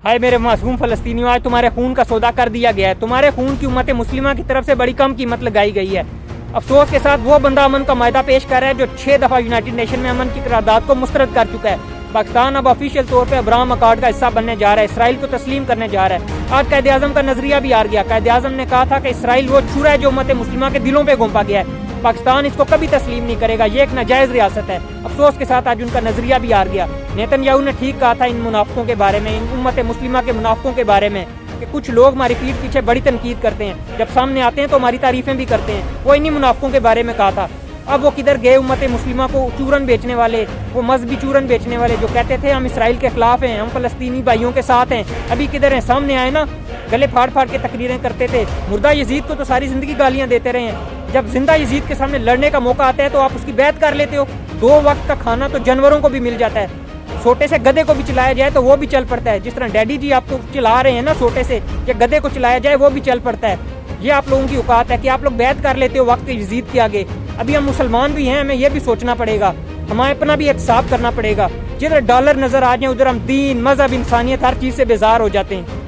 हाय मेरे मासूम फलस्तीनियों, आज तुम्हारे खून का सौदा कर दिया गया है। तुम्हारे खून की उम्मत मुस्लिमा की तरफ से बड़ी कम कीमत लगाई गई है। अफसोस के साथ वो बंदा अमन का मायदा पेश कर रहा है जो 6 दफ़ा यूनाइटेड नेशन में अमन की करारदाद को मुस्तरद कर चुका है। पाकिस्तान अब ऑफिशियल तौर पर अब्राहम अकॉर्ड का हिस्सा बनने जा रहा है, इसराइल को तस्लीम करने जा रहा है। आज कायद आज़म का नजरिया भी आ गया। कायद आज़म ने कहा था कि इसराइल वो छुरा है जो उम्मत मुस्लिमा के दिलों पे घोंपा गया है। पाकिस्तान इसको कभी तस्लीम नहीं करेगा, ये एक नाजायज़ रियासत है। अफसोस के साथ आज उनका नजरिया भी आ गया। नेतन्याहू ने ठीक कहा था इन मुनाफिकों के बारे में, इन उम्मत मुस्लिमा के मुनाफिकों के बारे में, कि कुछ लोग हमारी पीठ पीछे बड़ी तनकीद करते हैं, जब सामने आते हैं तो हमारी तारीफें भी करते हैं। वो इन्हीं मुनाफिकों के बारे में कहा था। अब वो किधर गए उम्मत मुस्लिमा को चूरन बेचने वाले, वो मजहबी चूरन बेचने वाले जो कहते थे हम इसराइल के खिलाफ हैं, हम फलस्तीनी भाइयों के साथ हैं। अभी किधर हैं? सामने आए ना, गले फाड़ फाड़ के तकरीरें करते थे। मुर्दा यजीद को तो सारी जिंदगी गालियां देते रहे हैं। जब जिंदा यजीद के सामने लड़ने का मौका आता है तो आप उसकी बैत कर लेते हो। 2 वक्त का खाना तो जानवरों को भी मिल जाता है। छोटे से गधे को भी चलाया जाए तो वो भी चल पड़ता है। जिस तरह डैडी जी आपको चला रहे हैं ना, छोटे से या गधे को चलाया जाए वो भी चल पड़ता है। ये आप लोगों की औकात है कि आप लोग बैत कर लेते हो वक्त यजीद के आगे। अभी हम मुसलमान भी हैं, हमें ये भी सोचना पड़ेगा, हमें अपना भी एहतसाब करना पड़ेगा। जिधर डॉलर नजर आ जाए उधर हम दीन, मजहब, इंसानियत हर चीज से बेजार हो जाते हैं।